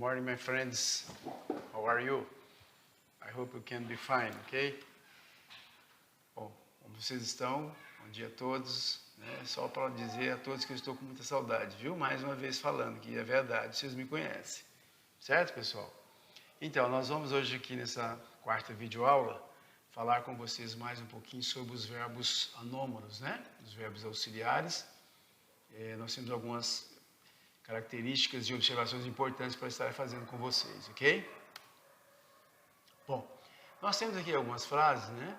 Morning, my friends. How are you? I hope you can be fine, ok? Bom, como vocês estão? Bom dia a todos. Só para dizer a todos que eu estou com muita saudade, viu? Mais uma vez falando que é verdade, vocês me conhecem. Certo, pessoal? Então, nós vamos hoje aqui nessa quarta videoaula falar com vocês mais um pouquinho sobre os verbos anômalos, né? Os verbos auxiliares. Nós temos algumas características e observações importantes para estar fazendo com vocês, ok? Bom, nós temos aqui algumas frases, né?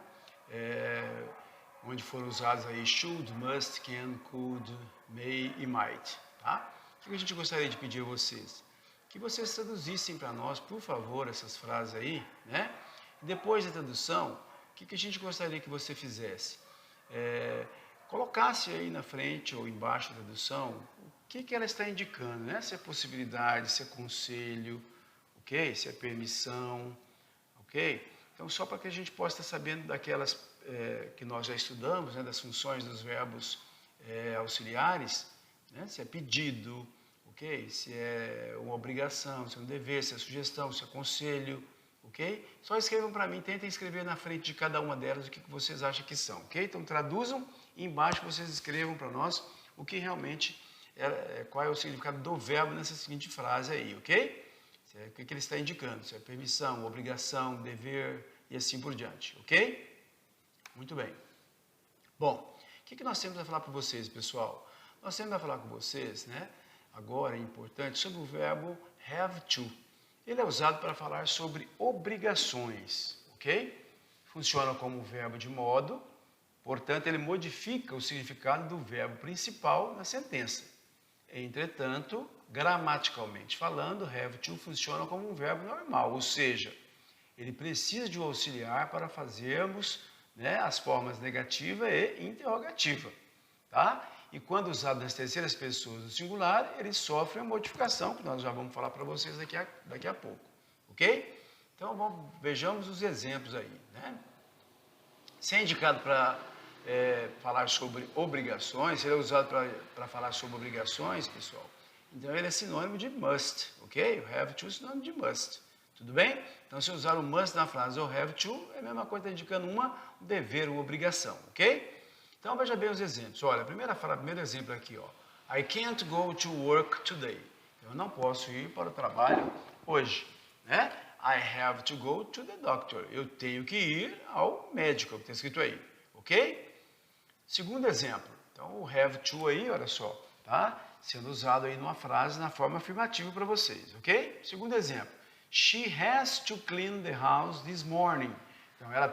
Onde foram usadas aí should, must, can, could, may e might, tá? O que a gente gostaria de pedir a vocês? Que vocês traduzissem para nós, por favor, essas frases aí, né? E depois da tradução, o que a gente gostaria que você fizesse? Colocasse aí na frente ou embaixo da tradução o que ela está indicando, né? Se é possibilidade, se é conselho, ok? Se é permissão, ok? Então, só para que a gente possa estar sabendo daquelas que nós já estudamos, né? Das funções dos verbos auxiliares, né? Se é pedido, ok? Se é uma obrigação, se é um dever, se é sugestão, se é conselho, ok? Só escrevam para mim, tentem escrever na frente de cada uma delas o que vocês acham que são, ok? Então, traduzam e embaixo vocês escrevam para nós o que realmente qual é o significado do verbo nessa seguinte frase aí, ok? O que ele está indicando, se é permissão, obrigação, dever e assim por diante, ok? Muito bem. Bom, o que nós temos a falar para vocês, pessoal? Nós temos a falar com vocês, né? Agora é importante, sobre o verbo have to. Ele é usado para falar sobre obrigações, ok? Funciona como verbo de modo, portanto, ele modifica o significado do verbo principal na sentença. Entretanto, gramaticalmente falando, have to funciona como um verbo normal, ou seja, ele precisa de um auxiliar para fazermos, né, as formas negativa e interrogativa, tá? E quando usado nas terceiras pessoas do singular, ele sofre a modificação, que nós já vamos falar para vocês daqui a pouco, ok? Então, vejamos os exemplos aí, né? Se é indicado para falar sobre obrigações, ele é usado para falar sobre obrigações, pessoal. Então, ele é sinônimo de must, ok? O have to é sinônimo de must, tudo bem? Então, se usar o must na frase ou have to, é a mesma coisa, está indicando um dever, uma obrigação, ok? Então, veja bem os exemplos. Olha, primeiro exemplo aqui, ó. I can't go to work today. Eu não posso ir para o trabalho hoje, né? I have to go to the doctor. Eu tenho que ir ao médico, é o que está escrito aí, ok? Segundo exemplo, então o have to aí, olha só, tá? Sendo usado aí numa frase na forma afirmativa para vocês, ok? Segundo exemplo, she has to clean the house this morning. Então ela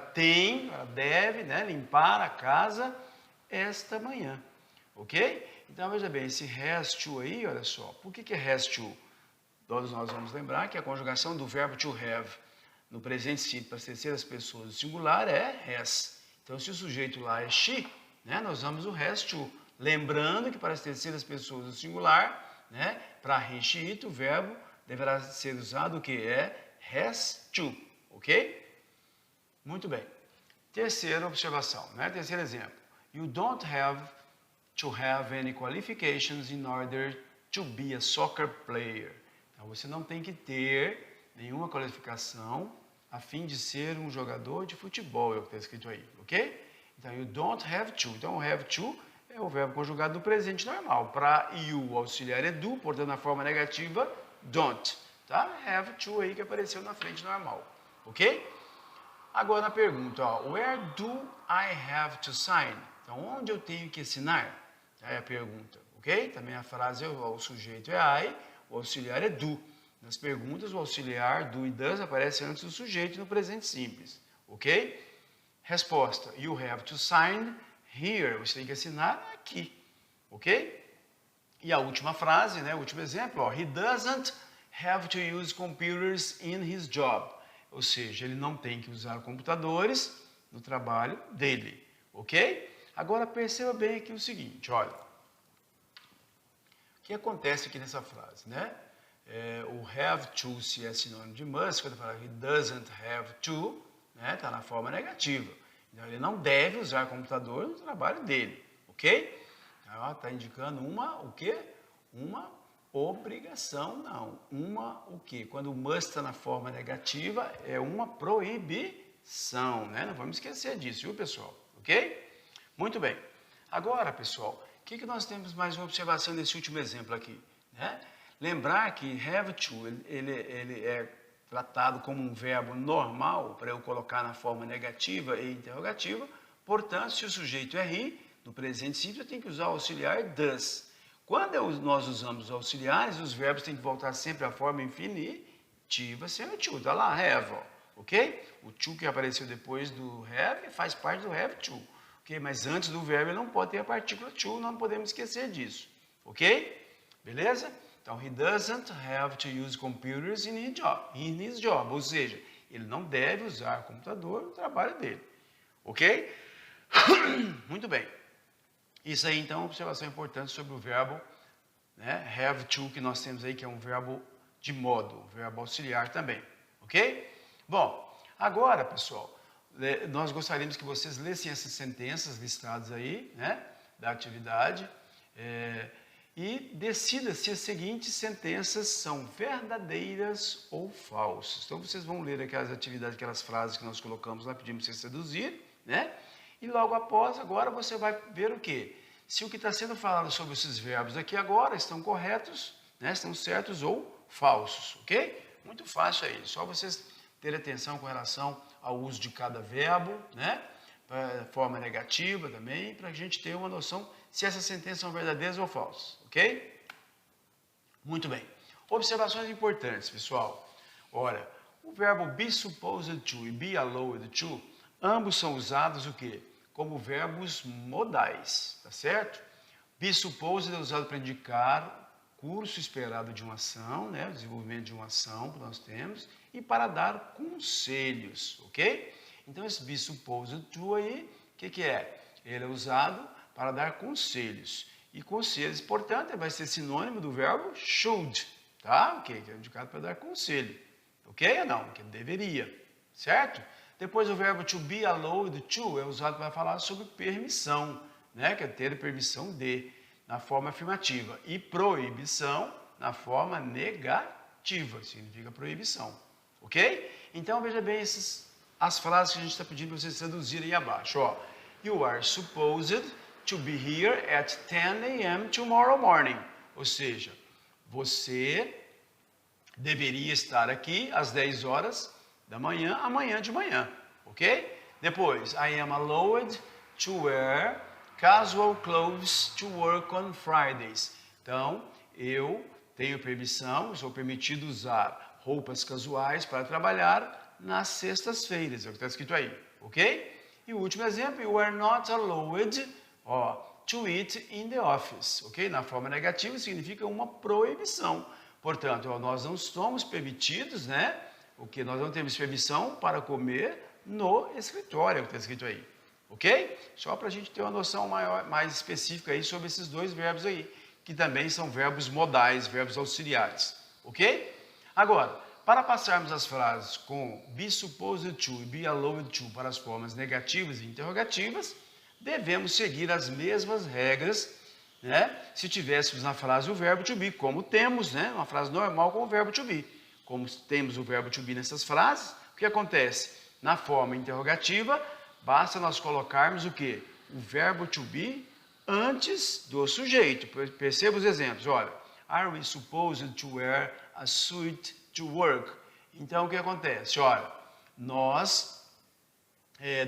deve, né, limpar a casa esta manhã, ok? Então veja bem, esse has to aí, olha só, por que é has to? Todos nós vamos lembrar que a conjugação do verbo to have no presente simples para as terceiras pessoas do singular é has. Então se o sujeito lá é she, né, nós usamos o has to. Lembrando que para as terceiras pessoas do singular, né, para he, she, it, o verbo deverá ser usado o que? Has to, ok? Muito bem. Terceira observação, né? Terceiro exemplo. You don't have to have any qualifications in order to be a soccer player. Então, você não tem que ter nenhuma qualificação a fim de ser um jogador de futebol, é o que está escrito aí, ok? Então, you don't have to. Então, o have to é o verbo conjugado do presente normal. Para you, o auxiliar é do, portanto, na forma negativa, don't. Tá? Have to aí que apareceu na frente normal, ok? Agora a pergunta, ó, where do I have to sign? Então, onde eu tenho que assinar? É a pergunta, ok? Também a frase, o sujeito é I, o auxiliar é do. Nas perguntas, o auxiliar do e does aparece antes do sujeito no presente simples, ok? Resposta, you have to sign here. Você tem que assinar aqui, ok? E a última frase, né, o último exemplo, ó, he doesn't have to use computers in his job. Ou seja, ele não tem que usar computadores no trabalho dele, ok? Agora perceba bem aqui o seguinte, olha. O que acontece aqui nessa frase, né? O have to, se é sinônimo de must, quando fala he doesn't have to, né, tá na forma negativa. Então, ele não deve usar computador no trabalho dele, ok? Então, está indicando o quê? Uma obrigação, não. O quê? Quando o must está na forma negativa, é uma proibição, né? Não vamos esquecer disso, viu, pessoal? Ok? Muito bem. Agora, pessoal, o que nós temos mais uma observação nesse último exemplo aqui, né? Lembrar que have to, ele é tratado como um verbo normal para eu colocar na forma negativa e interrogativa. Portanto, se o sujeito é he, no presente simples, eu tenho que usar o auxiliar does. Quando nós usamos os auxiliares, os verbos têm que voltar sempre à forma infinitiva sem o to. Está lá, have, ok? O to que apareceu depois do have faz parte do have to. Okay? Mas antes do verbo ele não pode ter a partícula to, não podemos esquecer disso. Ok? Beleza? Então, he doesn't have to use computers in his job. Ou seja, ele não deve usar computador no trabalho dele. Ok? Muito bem. Isso aí, então, é uma observação importante sobre o verbo, né, have to, que nós temos aí, que é um verbo de modo, um verbo auxiliar também. Ok? Bom, agora, pessoal, nós gostaríamos que vocês lessem essas sentenças listadas aí, né, da atividade, e decida se as seguintes sentenças são verdadeiras ou falsas. Então, vocês vão ler aquelas atividades, aquelas frases que nós colocamos lá, pedimos para vocês traduzirem, né? E logo após, agora você vai ver o quê? Se o que está sendo falado sobre esses verbos aqui agora estão corretos, né? Estão certos ou falsos, ok? Muito fácil aí, só vocês terem atenção com relação ao uso de cada verbo, né? Forma negativa também, para a gente ter uma noção se essas sentenças são verdadeiras ou falsas, ok? Muito bem. Observações importantes, pessoal. Ora, o verbo be supposed to e be allowed to, ambos são usados o quê? Como verbos modais, tá certo? Be supposed é usado para indicar curso esperado de uma ação, né? O desenvolvimento de uma ação que nós temos, e para dar conselhos, ok? Então, esse be supposed to aí, o que é? Ele é usado para dar conselhos. E conselhos, portanto, vai ser sinônimo do verbo should, tá? Ok? Que é indicado para dar conselho. Ok ou não? Que deveria, certo? Depois o verbo to be allowed to é usado para falar sobre permissão, né? Que é ter permissão de, na forma afirmativa. E proibição na forma negativa, significa proibição. Ok? Então, veja bem as frases que a gente está pedindo para vocês traduzirem aí abaixo. Ó, you are supposed to be here at 10 a.m. tomorrow morning. Ou seja, você deveria estar aqui às 10 horas da manhã, amanhã de manhã. Ok? Depois, I am allowed to wear casual clothes to work on Fridays. Então, eu tenho permissão, sou permitido usar roupas casuais para trabalhar nas sextas-feiras, é o que está escrito aí, ok? E o último exemplo, you are not allowed to eat in the office, ok? Na forma negativa significa uma proibição. Portanto, nós não somos permitidos, né? O que nós não temos permissão para comer no escritório, é o que está escrito aí, ok? Só para a gente ter uma noção mais específica aí sobre esses dois verbos aí, que também são verbos modais, verbos auxiliares, ok? Agora, para passarmos as frases com be supposed to e be allowed to para as formas negativas e interrogativas, devemos seguir as mesmas regras, né? Se tivéssemos na frase o verbo to be, como temos, né? Uma frase normal com o verbo to be. Como temos o verbo to be nessas frases, o que acontece? Na forma interrogativa, basta nós colocarmos o quê? O verbo to be antes do sujeito. Perceba os exemplos. Olha, are we supposed to wear a suit to work? Então, o que acontece? Olha, nós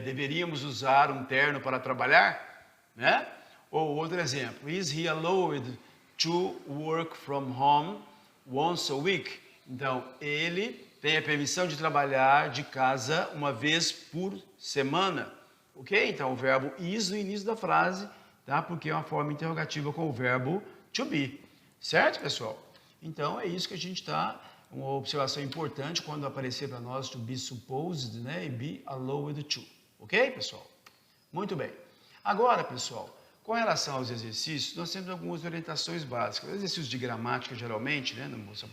deveríamos usar um terno para trabalhar, né? Ou outro exemplo, is he allowed to work from home once a week? Então, ele tem a permissão de trabalhar de casa uma vez por semana, ok? Então, o verbo is no início da frase, tá? Porque é uma forma interrogativa com o verbo to be, certo, pessoal? Então, é isso que a gente está... Uma observação importante quando aparecer para nós to be supposed, né, e be allowed to. Ok, pessoal? Muito bem. Agora, pessoal, com relação aos exercícios, nós temos algumas orientações básicas. Exercícios de gramática, geralmente, né,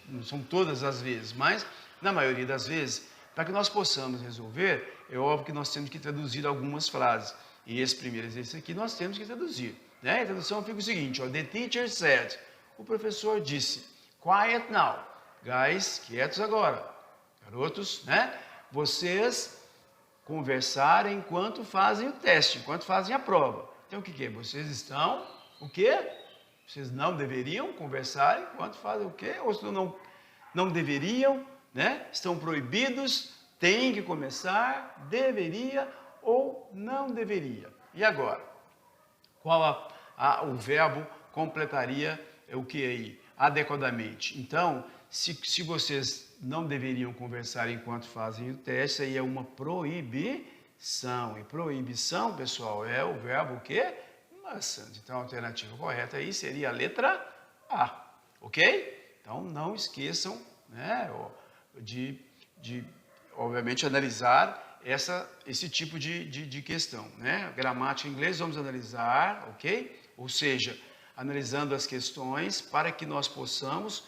não são todas as vezes, mas na maioria das vezes, para que nós possamos resolver, é óbvio que nós temos que traduzir algumas frases. E esse primeiro exercício aqui nós temos que traduzir. Né? A tradução fica o seguinte, ó, the teacher said, o professor disse. quiet now. Guys, quietos agora. Garotos, né? Vocês conversarem enquanto fazem o teste, enquanto fazem a prova. Então, o que é? Vocês estão, o quê? Vocês não deveriam conversar enquanto fazem o quê? Ou não deveriam, né? Estão proibidos, têm que começar, deveria ou não deveria. E agora? Qual o verbo completaria o que aí? Adequadamente. Então, se vocês não deveriam conversar enquanto fazem o teste, aí é uma proibição. E proibição, pessoal, é o verbo o quê? Mustn't. Então, a alternativa correta aí seria a letra A. Ok? Então, não esqueçam, né, de obviamente, analisar esse tipo de questão, né? Gramática em inglês vamos analisar, ok? Ou seja, analisando as questões para que nós possamos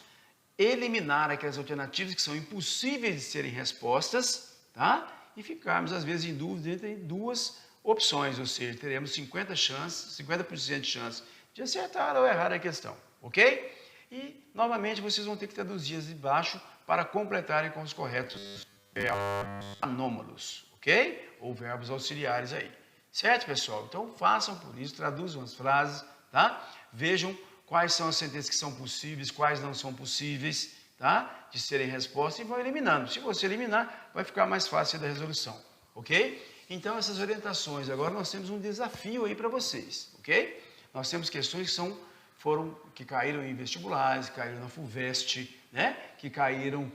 eliminar aquelas alternativas que são impossíveis de serem respostas, tá? E ficarmos, às vezes, em dúvida entre duas opções, ou seja, teremos 50% de chance de acertar ou errar a questão, ok? E, novamente, vocês vão ter que traduzir as de baixo para completarem com os corretos verbos anômalos, ok? Ou verbos auxiliares aí. Certo, pessoal? Então, façam por isso, traduzam as frases, tá? Vejam quais são as sentenças que são possíveis, quais não são possíveis, tá? De serem respostas e vão eliminando. Se você eliminar, vai ficar mais fácil da resolução, ok? Então, essas orientações. Agora, nós temos um desafio aí para vocês, ok? Nós temos questões que caíram em vestibulares, caíram na FUVEST, né? Que caíram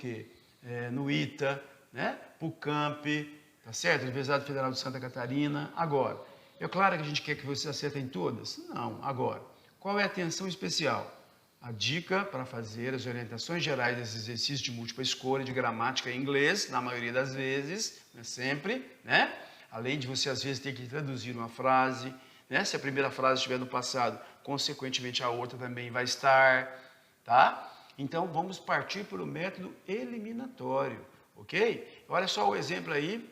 no ITA, né? PUCamp, tá certo? Universidade Federal de Santa Catarina. Agora, é claro que a gente quer que vocês acertem todas? Não, agora. Qual é a atenção especial? A dica para fazer as orientações gerais desses exercícios de múltipla escolha, de gramática em inglês, na maioria das vezes, não é sempre, né? Além de você, às vezes, ter que traduzir uma frase, né? Se a primeira frase estiver no passado, consequentemente a outra também vai estar, tá? Então, vamos partir para o método eliminatório, ok? Olha só o exemplo aí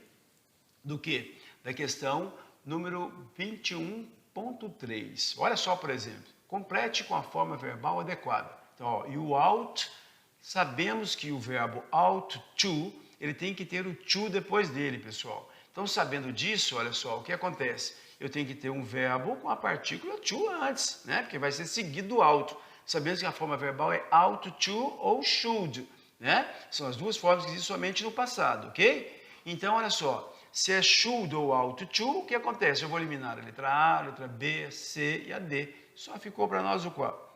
do quê? Da questão número 21.3. Olha só, por exemplo, complete com a forma verbal adequada. Então, ó, you out, sabemos que o verbo out to, ele tem que ter o to depois dele, pessoal. Então, sabendo disso, olha só, o que acontece? Eu tenho que ter um verbo com a partícula to antes, né? Porque vai ser seguido do out. Sabemos que a forma verbal é ought to ou should, né? São as duas formas que existem somente no passado, ok? Então, olha só, se é should ou ought to, o que acontece? Eu vou eliminar a letra A, a letra B, a C e a D. Só ficou para nós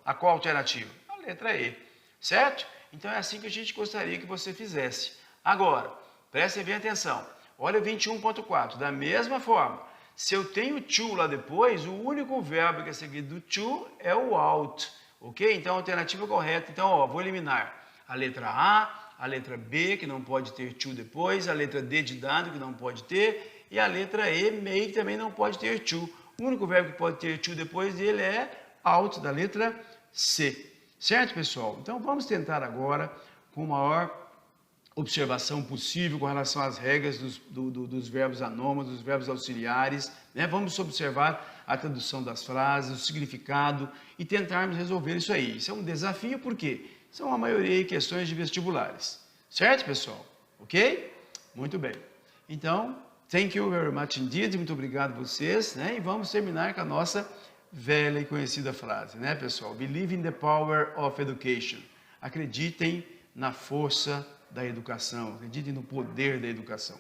a qual alternativa? A letra E, certo? Então, é assim que a gente gostaria que você fizesse. Agora, prestem bem atenção. Olha o 21.4, da mesma forma. Se eu tenho to lá depois, o único verbo que é seguido do to é o out, ok? Então, a alternativa correta, então, ó, vou eliminar a letra A, a letra B, que não pode ter to depois, a letra D de dado, que não pode ter, e a letra E, may, que também não pode ter to. O único verbo que pode ter to depois dele é out, da letra C. Certo, pessoal? Então, vamos tentar agora, com maior observação possível com relação às regras dos verbos anômalos, dos verbos auxiliares, né? Vamos observar a tradução das frases, o significado e tentarmos resolver isso aí. Isso é um desafio porque são a maioria questões de vestibulares. Certo, pessoal? Ok? Muito bem. Então, thank you very much indeed, muito obrigado a vocês, né? E vamos terminar com a nossa velha e conhecida frase, né, pessoal? Believe in the power of education. Acreditem na força da educação, acreditem no poder da educação.